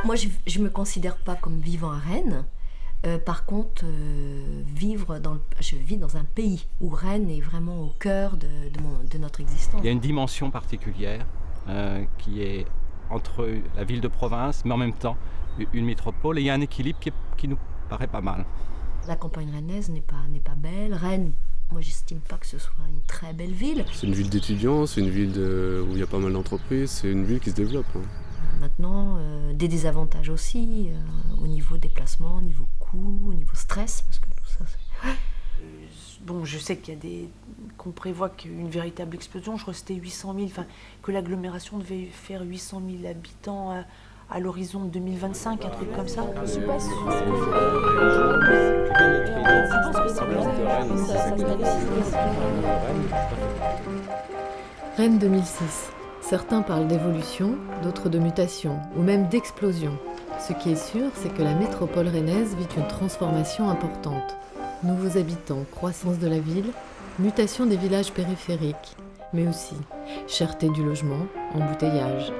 Moi, je me considère pas comme vivant à Rennes. Par contre, je vis dans un pays où Rennes est vraiment au cœur de notre existence. Il y a une dimension particulière qui est entre la ville de province, mais en même temps une métropole, et il y a un équilibre qui nous paraît pas mal. La campagne rennaise n'est pas belle. Rennes, moi, j'estime pas que ce soit une très belle ville. C'est une ville d'étudiants, c'est une ville où il y a pas mal d'entreprises, c'est une ville qui se développe. Maintenant, des désavantages aussi, au niveau déplacement, au niveau coût, au niveau stress, parce que tout ça, c'est... Bon, je sais qu'on prévoit qu'une véritable explosion, je crois que c'était 800 000, que l'agglomération devait faire 800 000 habitants à l'horizon de 2025, un truc comme ça. Je suis pas sûre. Rennes 2006. Certains parlent d'évolution, d'autres de mutation, ou même d'explosion. Ce qui est sûr, c'est que la métropole rennaise vit une transformation importante. Nouveaux habitants, croissance de la ville, mutation des villages périphériques, mais aussi cherté du logement, embouteillage.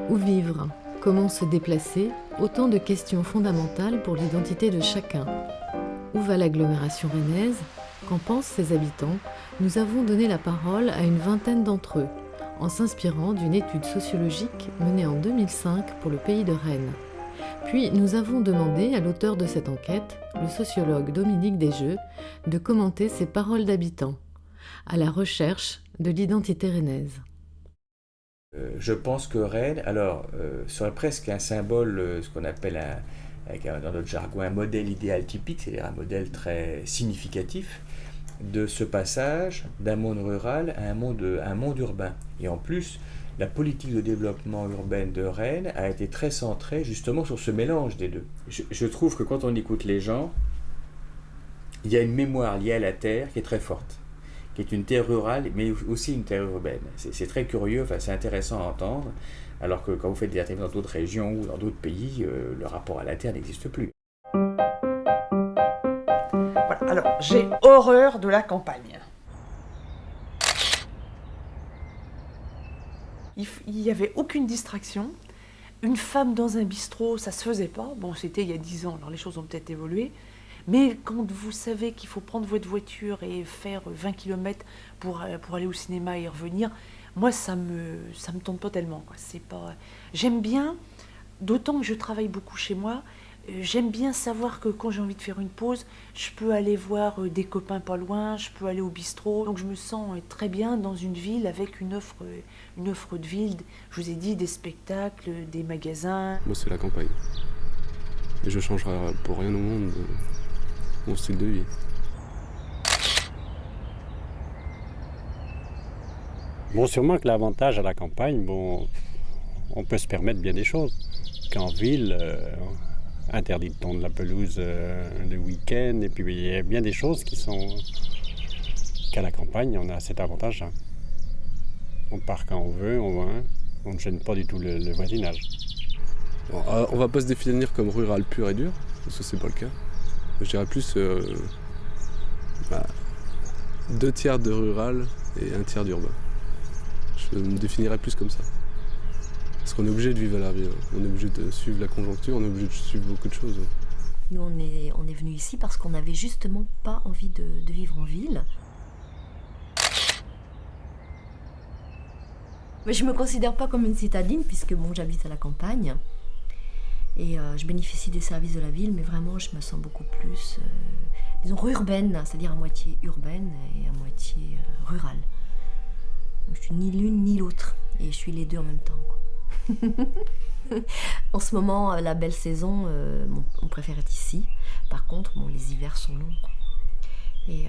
Où vivre ? Comment se déplacer ? Autant de questions fondamentales pour l'identité de chacun. Où va l'agglomération rennaise ? Qu'en pensent ses habitants ? Nous avons donné la parole à une vingtaine d'entre eux, en s'inspirant d'une étude sociologique menée en 2005 pour le pays de Rennes. Puis nous avons demandé à l'auteur de cette enquête, le sociologue Dominique Desjeux, de commenter ces paroles d'habitants, à la recherche de l'identité rennaise. Je pense que Rennes, serait presque un symbole, ce qu'on appelle dans notre jargon un modèle idéal typique, c'est-à-dire un modèle très significatif de ce passage d'un monde rural à un monde urbain. Et en plus, la politique de développement urbain de Rennes a été très centrée justement sur ce mélange des deux. Je trouve que quand on écoute les gens, il y a une mémoire liée à la terre qui est très forte, qui est une terre rurale, mais aussi une terre urbaine. C'est très curieux, c'est intéressant à entendre, alors que quand vous faites des interviews dans d'autres régions ou dans d'autres pays, le rapport à la terre n'existe plus. Voilà, alors, j'ai horreur de la campagne. Il n'y avait aucune distraction. Une femme dans un bistrot, ça se faisait pas. Bon, c'était il y a 10 ans, alors les choses ont peut-être évolué. Mais quand vous savez qu'il faut prendre votre voiture et faire 20 km pour aller au cinéma et revenir, moi, ça me tente pas tellement, quoi. C'est pas... J'aime bien, d'autant que je travaille beaucoup chez moi, j'aime bien savoir que quand j'ai envie de faire une pause, je peux aller voir des copains pas loin, je peux aller au bistrot. Donc je me sens très bien dans une ville avec une offre de ville. Je vous ai dit, des spectacles, des magasins. Moi, c'est la campagne. Et je changerai pour rien au monde mon style de vie. Bon, sûrement que l'avantage à la campagne, on peut se permettre bien des choses. Qu'en ville, interdit de tondre la pelouse le week-end, et puis il y a bien des choses qu'à la campagne, on a cet avantage-là. On part quand on veut, on ne gêne pas du tout le voisinage. Bon, on va pas se définir comme rural pur et dur, parce que c'est pas le cas. Je dirais plus 2 tiers de rural et 1 tiers d'urbain. Je me définirais plus comme ça. Parce qu'on est obligé de vivre à la ville, on est obligé de suivre la conjoncture, on est obligé de suivre beaucoup de choses. Nous, on est venus ici parce qu'on n'avait justement pas envie de vivre en ville. Mais je ne me considère pas comme une citadine, puisque j'habite à la campagne. Et je bénéficie des services de la ville, mais vraiment, je me sens beaucoup plus, disons, urbaine, c'est-à-dire à moitié urbaine et à moitié rurale. Donc, je suis ni l'une ni l'autre, et je suis les deux en même temps, quoi. En ce moment, la belle saison, on préfère être ici. Par contre, les hivers sont longs, quoi. Et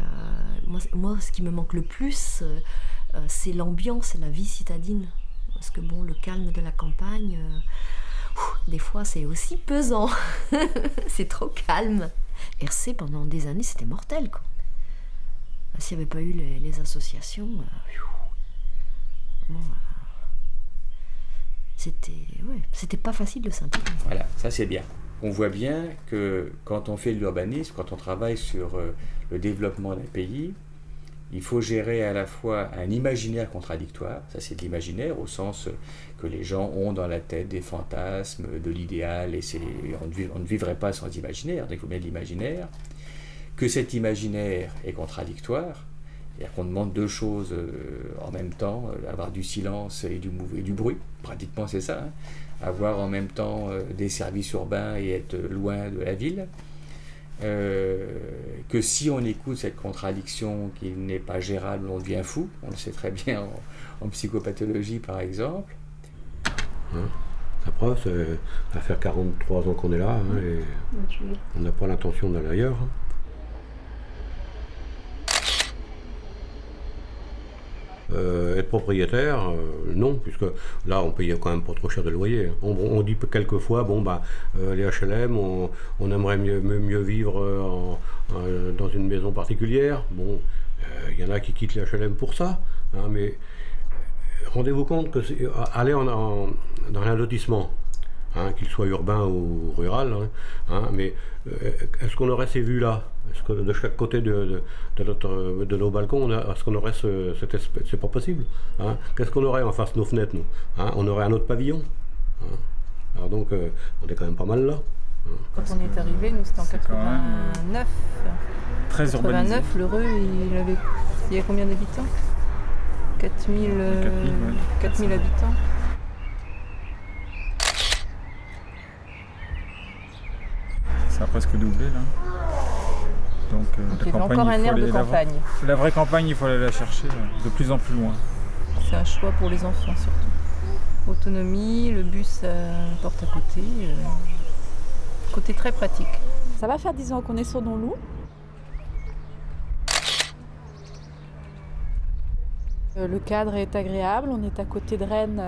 moi, ce qui me manque le plus, c'est l'ambiance et la vie citadine. Parce que le calme de la campagne, des fois, c'est aussi pesant. C'est trop calme. RC, pendant des années, c'était mortel, quoi. S'il n'y avait pas eu les associations, c'était pas facile de s'intégrer. Voilà, ça c'est bien. On voit bien que quand on fait de l'urbanisme, quand on travaille sur le développement d'un pays, Il faut gérer à la fois un imaginaire contradictoire, ça c'est de l'imaginaire au sens que les gens ont dans la tête des fantasmes, de l'idéal, et on ne vivrait pas sans imaginaire, donc il faut bien de l'imaginaire. Que cet imaginaire est contradictoire, c'est-à-dire qu'on demande deux choses en même temps, avoir du silence et du bruit, pratiquement c'est ça, hein. Avoir en même temps des services urbains et être loin de la ville. Que si on écoute cette contradiction qui n'est pas gérable, on devient fou, on le sait très bien en psychopathologie par exemple. La preuve, ça fait 43 ans qu'on est là, hein, et on n'a pas l'intention d'aller ailleurs. Hein. Être propriétaire, non, puisque là on paye quand même pas trop cher de loyer. On dit quelquefois, les HLM, on aimerait mieux vivre dans une maison particulière. Bon, il y en a qui quittent les HLM pour ça, hein, mais rendez-vous compte que aller dans un lotissement, hein, qu'il soit urbain ou rural, hein, mais est-ce qu'on aurait ces vues-là? Est-ce que de chaque côté de nos balcons, est-ce qu'on aurait cette espèce? C'est pas possible. Hein. Qu'est-ce qu'on aurait en face de nos fenêtres, nous, hein? On aurait un autre pavillon. Hein. Alors donc, on est quand même pas mal là. Hein. Quand on est arrivé, nous c'était en 89. Très urbanisé. 89, l'Heureux, il y a combien d'habitants? 4000 habitants. Ça a presque doublé là. Donc il y avait encore un air de campagne. La vraie campagne, il faut aller la chercher de plus en plus loin. C'est un choix pour les enfants surtout. Autonomie, le bus porte à côté. Côté très pratique. Ça va faire 10 ans qu'on est sur Donloup. Le cadre est agréable, on est à côté de Rennes.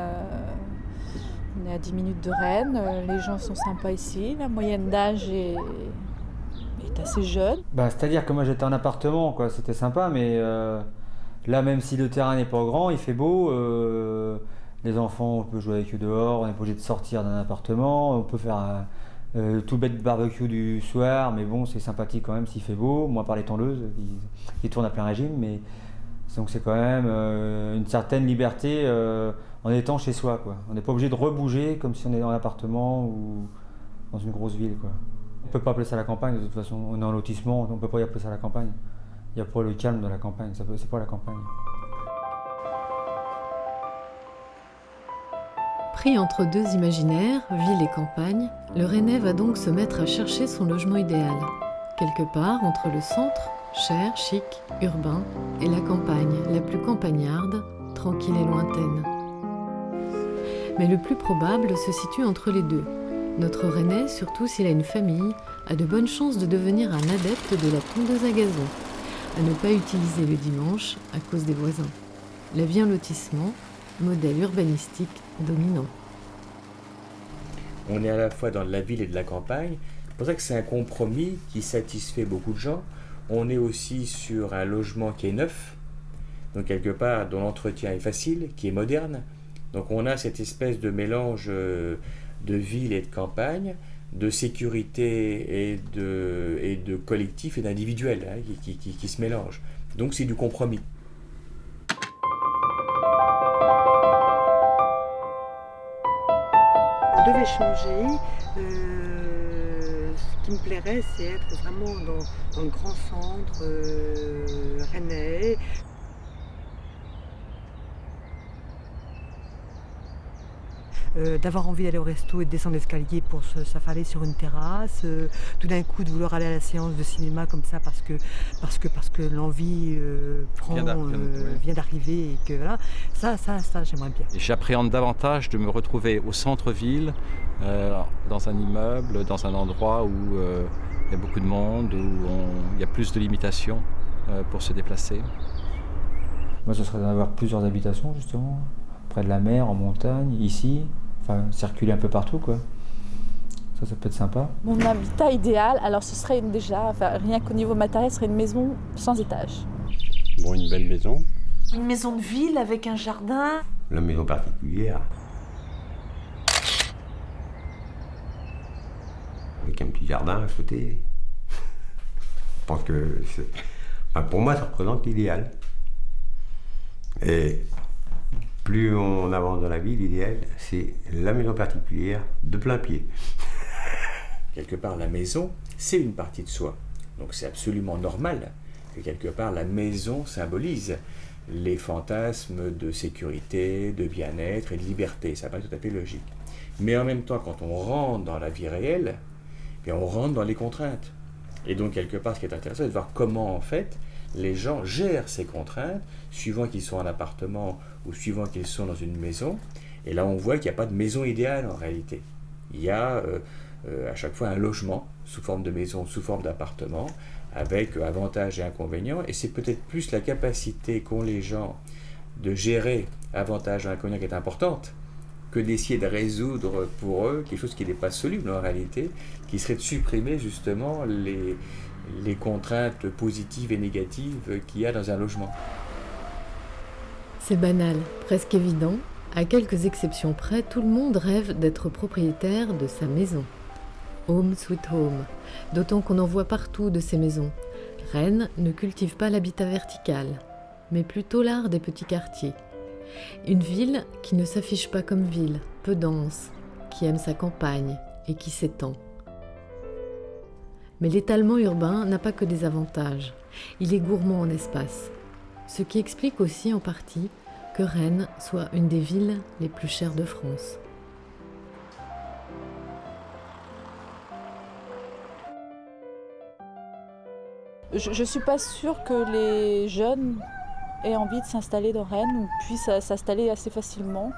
On est à 10 minutes de Rennes, les gens sont sympas ici, la moyenne d'âge est assez jeune. C'est-à-dire que moi j'étais en appartement, quoi. C'était sympa, mais là même si le terrain n'est pas grand, il fait beau, les enfants on peut jouer avec eux dehors, on n'est pas obligé de sortir d'un appartement, on peut faire tout bête barbecue du soir, mais bon c'est sympathique quand même s'il fait beau, moins par les tondeuses qui tournent à plein régime, mais donc c'est quand même une certaine liberté en étant chez soi, quoi. On n'est pas obligé de rebouger comme si on est dans l'appartement ou dans une grosse ville, quoi. On ne peut pas appeler ça la campagne, de toute façon. On est en lotissement, on ne peut pas y appeler ça la campagne. Il n'y a pas le calme de la campagne, c'est pas la campagne. Pris entre deux imaginaires, ville et campagne, le Rennais va donc se mettre à chercher son logement idéal. Quelque part entre le centre, cher, chic, urbain, et la campagne, la plus campagnarde, tranquille et lointaine. Mais le plus probable se situe entre les deux. Notre Rennais, surtout s'il a une famille, a de bonnes chances de devenir un adepte de la tondeuse à gazon, à ne pas utiliser le dimanche à cause des voisins. La vie en lotissement, modèle urbanistique dominant. On est à la fois dans de la ville et de la campagne. C'est pour ça que c'est un compromis qui satisfait beaucoup de gens. On est aussi sur un logement qui est neuf, donc quelque part dont l'entretien est facile, qui est moderne. Donc on a cette espèce de mélange de ville et de campagne, de sécurité et de collectif et d'individuel, hein, qui se mélangent. Donc c'est du compromis. On devait changer. Ce qui me plairait, c'est être vraiment dans le grand centre rennais. D'avoir envie d'aller au resto et de descendre l'escalier pour s'affaler sur une terrasse, tout d'un coup de vouloir aller à la séance de cinéma comme ça parce que l'envie vient d'arriver et que voilà, ça j'aimerais bien. Et j'appréhende davantage de me retrouver au centre-ville, dans un immeuble, dans un endroit où il y a beaucoup de monde, où il y a plus de limitations pour se déplacer. Moi ce serait d'avoir plusieurs habitations justement, près de la mer, en montagne, ici. Enfin, circuler un peu partout, quoi. Ça peut être sympa. Mon habitat idéal, alors ce serait rien qu'au niveau matériel, ce serait une maison sans étage. Bon, une belle maison. Une maison de ville avec un jardin. La maison particulière. Avec un petit jardin à côté. Je pense que pour moi, ça représente l'idéal. Et plus on avance dans la vie, l'idéal, c'est la maison particulière de plein pied. Quelque part, la maison, c'est une partie de soi. Donc c'est absolument normal que quelque part la maison symbolise les fantasmes de sécurité, de bien-être et de liberté. Ça paraît tout à fait logique. Mais en même temps, quand on rentre dans la vie réelle, bien on rentre dans les contraintes. Et donc quelque part, ce qui est intéressant, c'est de voir comment en fait les gens gèrent ces contraintes, suivant qu'ils sont en appartement ou suivant qu'ils sont dans une maison. Et là, on voit qu'il n'y a pas de maison idéale en réalité. Il y a à chaque fois un logement sous forme de maison, sous forme d'appartement, avec avantages et inconvénients. Et c'est peut-être plus la capacité qu'ont les gens de gérer avantages et inconvénients qui est importante, que d'essayer de résoudre pour eux quelque chose qui n'est pas soluble en réalité, qui serait de supprimer justement les contraintes positives et négatives qu'il y a dans un logement. C'est banal, presque évident. À quelques exceptions près, tout le monde rêve d'être propriétaire de sa maison. Home sweet home, d'autant qu'on en voit partout de ces maisons. Rennes ne cultive pas l'habitat vertical, mais plutôt l'art des petits quartiers. Une ville qui ne s'affiche pas comme ville, peu dense, qui aime sa campagne et qui s'étend. Mais l'étalement urbain n'a pas que des avantages, il est gourmand en espace, ce qui explique aussi en partie que Rennes soit une des villes les plus chères de France. Je ne suis pas sûre que les jeunes aient envie de s'installer dans Rennes ou puissent s'installer assez facilement.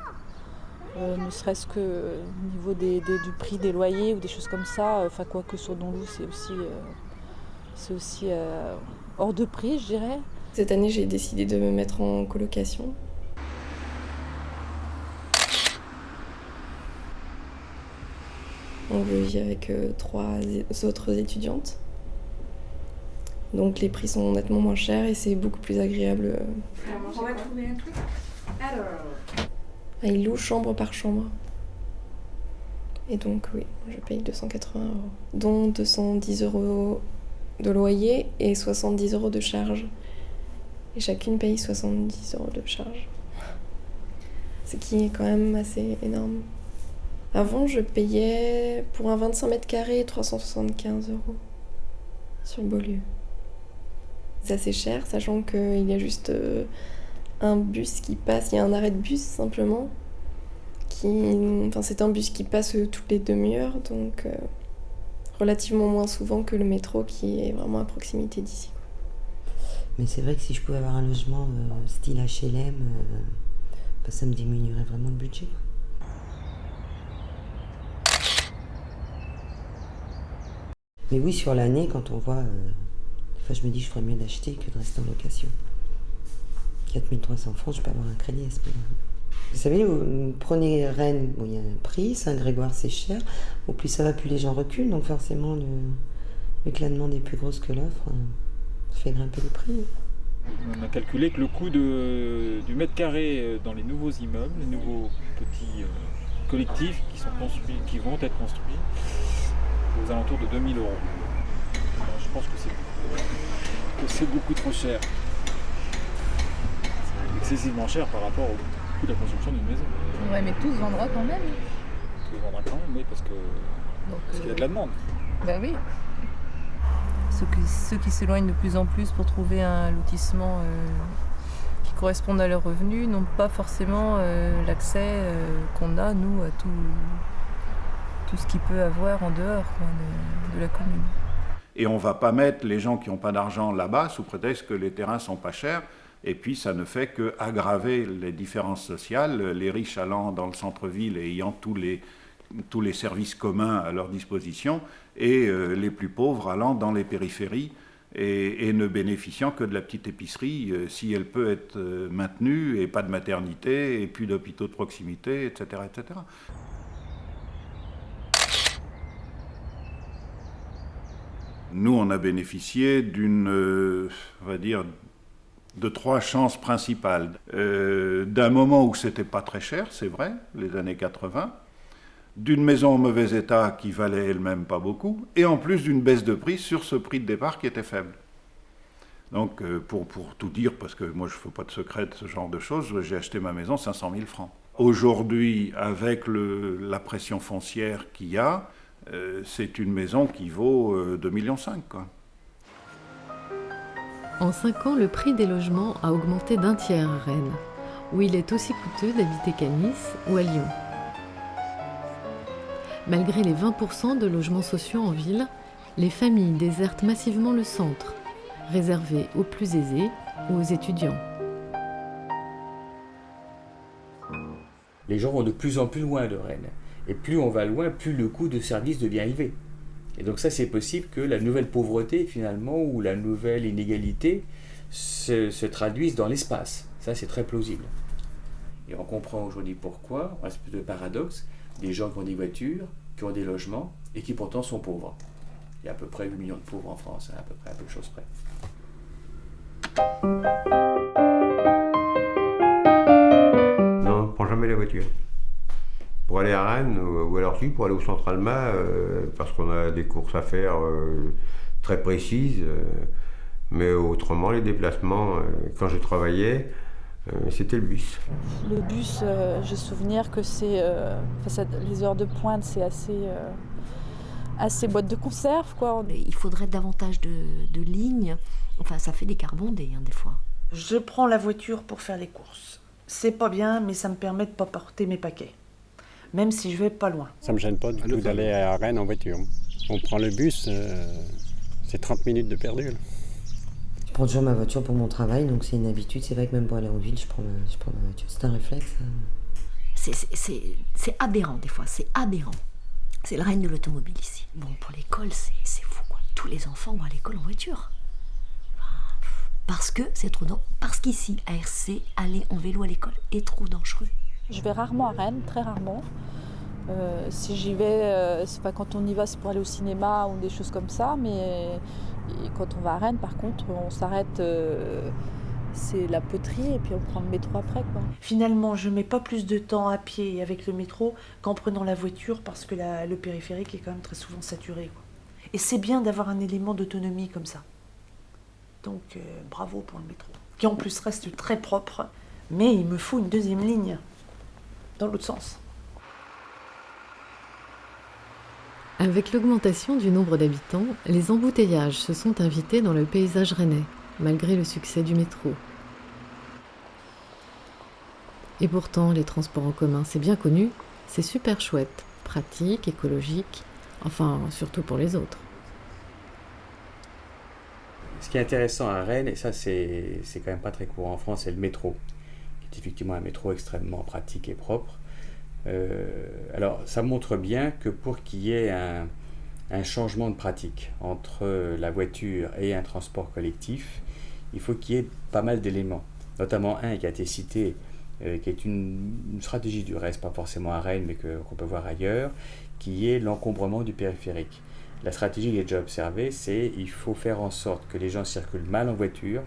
Ne serait-ce que au niveau du prix des loyers ou des choses comme ça. Enfin, quoique sur Donloup, c'est aussi hors de prix, je dirais. Cette année, j'ai décidé de me mettre en colocation. Donc, je vis avec 3 autres étudiantes. Donc les prix sont nettement moins chers et c'est beaucoup plus agréable. On va trouver un truc. Alors. Ils louent chambre par chambre. Et donc oui, je paye 280 €, dont 210 € de loyer et 70 € de charge. Et chacune paye 70 € de charge. Ce qui est quand même assez énorme. Avant, je payais pour un 25 mètres carrés 375 € sur Beaulieu. C'est assez cher, sachant qu'il y a juste un bus qui passe, il y a un arrêt de bus simplement. C'est un bus qui passe toutes les demi-heures, donc relativement moins souvent que le métro qui est vraiment à proximité d'ici. Mais c'est vrai que si je pouvais avoir un logement style HLM, ça me diminuerait vraiment le budget. Mais oui, sur l'année, quand on voit... je me dis que je ferais mieux d'acheter que de rester en location. 4 300 francs, je peux avoir un crédit à ce moment-là. Vous savez, vous prenez Rennes, il y a un prix, Saint-Grégoire c'est cher, au plus ça va, plus les gens reculent, donc forcément, vu que la demande est plus grosse que l'offre, ça fait grimper les prix. On a calculé que le coût du mètre carré dans les nouveaux immeubles, les nouveaux petits collectifs qui vont être construits, aux alentours de 2 000 €. Alors, je pense que c'est beaucoup trop cher. C'est excessivement cher par rapport au coût de la construction d'une maison. Ouais, mais tout se vendra quand même. Tout se vendra quand même, oui, parce qu'il y a de la demande. Bah oui. Ceux qui s'éloignent de plus en plus pour trouver un lotissement qui corresponde à leurs revenus n'ont pas forcément l'accès qu'on a, nous, à tout ce qu'il peut avoir en dehors de la commune. Et on ne va pas mettre les gens qui n'ont pas d'argent là-bas sous prétexte que les terrains ne sont pas chers. Et puis ça ne fait qu'aggraver les différences sociales, les riches allant dans le centre-ville et ayant tous les services communs à leur disposition, et les plus pauvres allant dans les périphéries et ne bénéficiant que de la petite épicerie si elle peut être maintenue, et pas de maternité, et plus d'hôpitaux de proximité, etc., etc. Nous, on a bénéficié on va dire, de 3 chances principales. D'un moment où c'était pas très cher, c'est vrai, les années 80, d'une maison en mauvais état qui valait elle-même pas beaucoup, et en plus d'une baisse de prix sur ce prix de départ qui était faible. Donc pour tout dire, parce que moi je ne fais pas de secret de ce genre de choses, j'ai acheté ma maison 500 000 francs. Aujourd'hui, avec la pression foncière qu'il y a, c'est une maison qui vaut 2,5 millions, quoi. En 5 ans, le prix des logements a augmenté d'un tiers à Rennes, où il est aussi coûteux d'habiter qu'à Nice ou à Lyon. Malgré les 20% de logements sociaux en ville, les familles désertent massivement le centre, réservé aux plus aisés ou aux étudiants. Les gens vont de plus en plus loin de Rennes. Et plus on va loin, plus le coût de service devient élevé. Et donc ça, c'est possible que la nouvelle pauvreté, finalement, ou la nouvelle inégalité se traduise dans l'espace. Ça, c'est très plausible. Et on comprend aujourd'hui pourquoi, un espèce de paradoxe, des gens qui ont des voitures, qui ont des logements, et qui pourtant sont pauvres. Il y a à peu près 8 millions de pauvres en France, à peu près, à peu de choses près. Non, on ne prend jamais la voiture. Pour aller à Rennes, ou alors si, pour aller au Centre Alma, parce qu'on a des courses à faire très précises. Mais autrement, les déplacements, quand je travaillais, c'était le bus. Le bus, j'ai souvenir que c'est... les heures de pointe, c'est assez boîte de conserve, quoi. Il faudrait davantage de lignes. Enfin, ça fait des cars bondés, hein, des fois. Je prends la voiture pour faire les courses. C'est pas bien, mais ça me permet de pas porter mes paquets. Même si je vais pas loin. Ça me gêne pas du tout d'aller à Rennes en voiture. On prend le bus, c'est 30 minutes de perdu. Là. Je prends toujours ma voiture pour mon travail, donc c'est une habitude. C'est vrai que même pour aller en ville, je prends ma voiture. C'est un réflexe. C'est aberrant, des fois. C'est aberrant. C'est le règne de l'automobile ici. Bon, pour l'école, c'est fou, quoi. Tous les enfants vont à l'école en voiture. Parce que c'est trop dangereux. Parce qu'ici, à RC, aller en vélo à l'école est trop dangereux. Je vais rarement à Rennes, très rarement. Si j'y vais, c'est pas quand on y va, c'est pour aller au cinéma ou des choses comme ça. Mais quand on va à Rennes, par contre, on s'arrête, c'est la poterie et puis on prend le métro après, quoi. Finalement, je mets pas plus de temps à pied et avec le métro qu'en prenant la voiture parce que le périphérique est quand même très souvent saturé, quoi. Et c'est bien d'avoir un élément d'autonomie comme ça. Donc bravo pour le métro, qui en plus reste très propre. Mais il me faut une deuxième ligne. Dans l'autre sens. Avec l'augmentation du nombre d'habitants, les embouteillages se sont invités dans le paysage rennais, malgré le succès du métro. Et pourtant, les transports en commun, c'est bien connu, c'est super chouette, pratique, écologique, enfin, surtout pour les autres. Ce qui est intéressant à Rennes, et ça c'est quand même pas très courant en France, c'est le métro. Effectivement un métro extrêmement pratique et propre. Alors ça montre bien que pour qu'il y ait un changement de pratique entre la voiture et un transport collectif, il faut qu'il y ait pas mal d'éléments, notamment un qui a été cité, qui est une stratégie du reste, pas forcément à Rennes, mais qu'on peut voir ailleurs, qui est l'encombrement du périphérique. La stratégie qui est déjà observée, c'est il faut faire en sorte que les gens circulent mal en voiture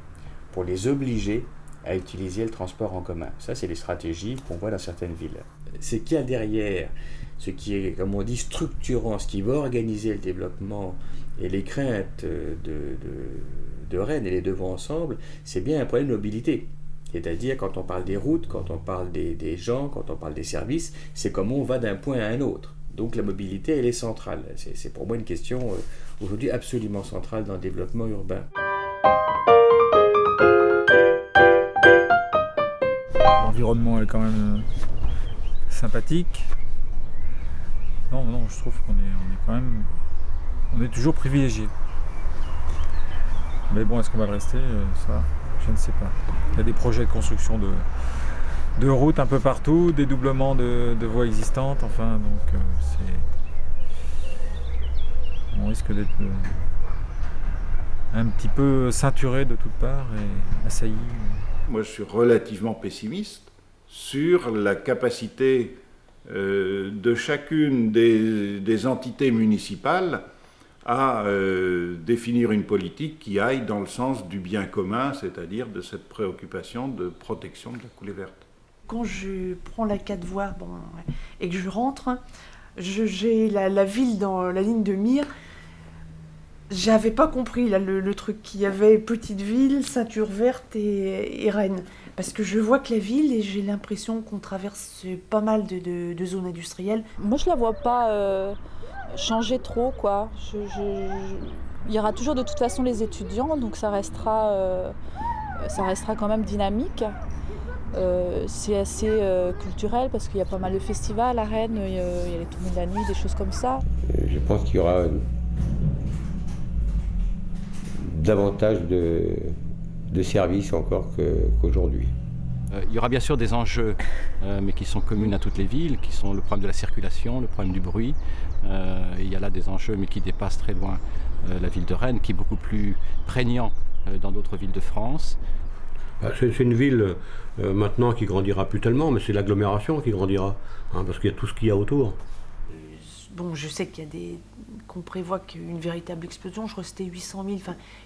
pour les obliger à utiliser le transport en commun. Ça, c'est les stratégies qu'on voit dans certaines villes. Ce qu'il y a derrière, ce qui est, comme on dit, structurant, ce qui va organiser le développement et les craintes de Rennes et les deux vont ensemble, c'est bien un problème de mobilité. C'est-à-dire, quand on parle des routes, quand on parle des gens, quand on parle des services, c'est comment on va d'un point à un autre. Donc la mobilité, elle est centrale. C'est pour moi une question aujourd'hui absolument centrale dans le développement urbain. L'environnement est quand même sympathique. Non, je trouve qu'on est quand même... On est toujours privilégié. Mais bon, est-ce qu'on va le rester? Ça, je ne sais pas. Il y a des projets de construction de routes un peu partout, dédoublement de voies existantes, enfin, donc on risque d'être un petit peu ceinturé de toutes parts et assailli. Moi, je suis relativement pessimiste sur la capacité de chacune des entités municipales à définir une politique qui aille dans le sens du bien commun, c'est-à-dire de cette préoccupation de protection de la coulée verte. Quand je prends la 4 voies et que je rentre, j'ai la ville dans la ligne de mire. J'avais pas compris là, le truc qu'il y avait petite ville, ceinture verte et Rennes. Parce que je vois que la ville, et j'ai l'impression qu'on traverse pas mal de zones industrielles. Moi, je la vois pas changer trop, quoi. Il y aura toujours de toute façon les étudiants, donc ça restera quand même dynamique. C'est assez culturel parce qu'il y a pas mal de festivals à Rennes, il y a les tournées de la nuit, des choses comme ça. Je pense qu'il y aura davantage de services encore qu'aujourd'hui. Il y aura bien sûr des enjeux, mais qui sont communs à toutes les villes, qui sont le problème de la circulation, le problème du bruit. Il y a là des enjeux, mais qui dépassent très loin la ville de Rennes, qui est beaucoup plus prégnant dans d'autres villes de France. C'est une ville maintenant qui grandira plus tellement, mais c'est l'agglomération qui grandira, parce qu'il y a tout ce qu'il y a autour. Bon, je sais qu'on prévoit qu'une véritable explosion, je crois que c'était 800 000,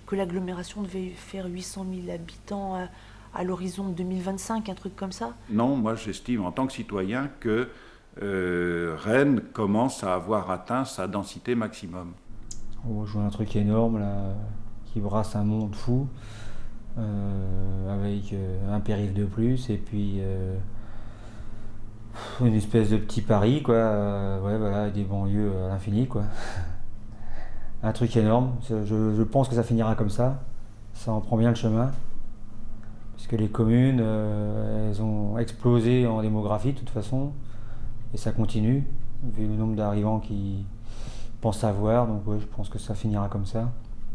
que l'agglomération devait faire 800 000 habitants à l'horizon de 2025, un truc comme ça. Non, moi j'estime en tant que citoyen que Rennes commence à avoir atteint sa densité maximum. Je vois un truc énorme là, qui brasse un monde fou, avec un périph' de plus, et puis une espèce de petit Paris, quoi. Voilà, des banlieues à l'infini, quoi. Un truc énorme. Je pense que ça finira comme ça. Ça en prend bien le chemin. Puisque les communes, elles ont explosé en démographie, de toute façon. Et ça continue, vu le nombre d'arrivants qui pensent avoir. Donc je pense que ça finira comme ça.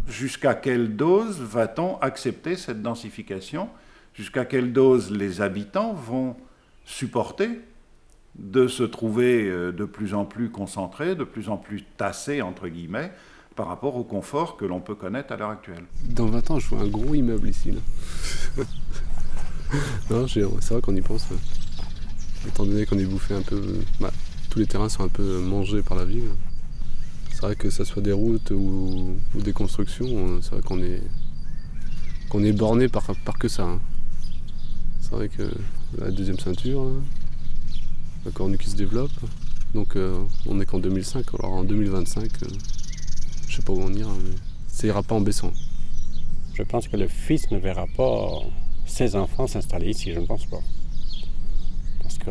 Jusqu'à quelle dose va-t-on accepter cette densification? Jusqu'à quelle dose les habitants vont supporter de se trouver de plus en plus concentrés, de plus en plus tassés, entre guillemets, par rapport au confort que l'on peut connaître à l'heure actuelle. Dans 20 ans, je vois un gros immeuble ici. Là. Non, c'est vrai qu'on y pense. Étant donné qu'on est bouffé un peu... tous les terrains sont un peu mangés par la ville. C'est vrai que ça soit des routes ou des constructions, c'est vrai qu'on est borné par que ça. C'est vrai que la deuxième ceinture... La Cornu qui se développe, donc on n'est qu'en 2005, alors en 2025, je sais pas où on ira, mais ça ira pas en baissant. Je pense que le fils ne verra pas ses enfants s'installer ici, je ne pense pas. Parce que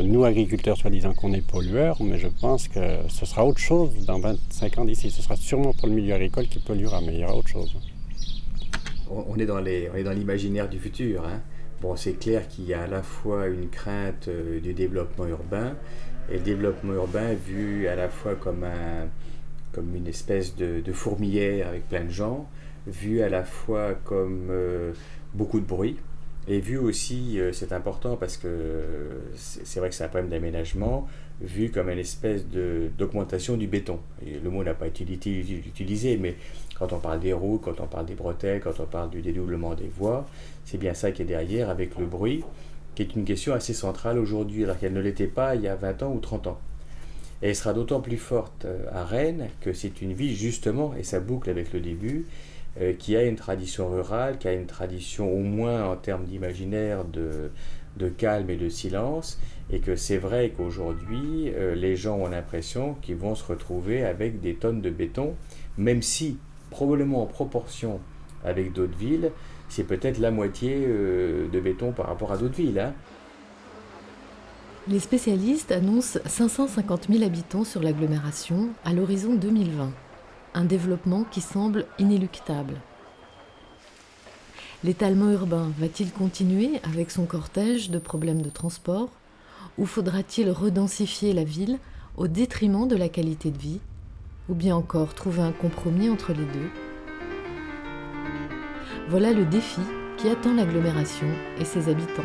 nous, agriculteurs, soi-disant qu'on est pollueurs, mais je pense que ce sera autre chose dans 25 ans d'ici. Ce sera sûrement pas le milieu agricole qui polluera, mais il y aura autre chose. On est dans l'imaginaire du futur, hein. Bon, c'est clair qu'il y a à la fois une crainte du développement urbain, et le développement urbain vu à la fois comme une espèce de fourmilière avec plein de gens, vu à la fois comme beaucoup de bruit, et vu aussi, c'est important parce que c'est vrai que c'est un problème d'aménagement, vu comme une espèce d'augmentation du béton. Et le mot n'a pas été utilisé, mais quand on parle des routes, quand on parle des bretelles, quand on parle du dédoublement des voies, c'est bien ça qui est derrière avec le bruit, qui est une question assez centrale aujourd'hui, alors qu'elle ne l'était pas il y a 20 ans ou 30 ans. Et elle sera d'autant plus forte à Rennes que c'est une ville justement, et ça boucle avec le début, qui a une tradition rurale, qui a une tradition au moins en termes d'imaginaire, de calme et de silence, et que c'est vrai qu'aujourd'hui, les gens ont l'impression qu'ils vont se retrouver avec des tonnes de béton, même si, probablement en proportion avec d'autres villes, c'est peut-être la moitié de béton par rapport à d'autres villes. Hein. Les spécialistes annoncent 550 000 habitants sur l'agglomération à l'horizon 2020. Un développement qui semble inéluctable. L'étalement urbain va-t-il continuer avec son cortège de problèmes de transport, ou faudra-t-il redensifier la ville au détriment de la qualité de vie, ou bien encore trouver un compromis entre les deux? Voilà le défi qui attend l'agglomération et ses habitants.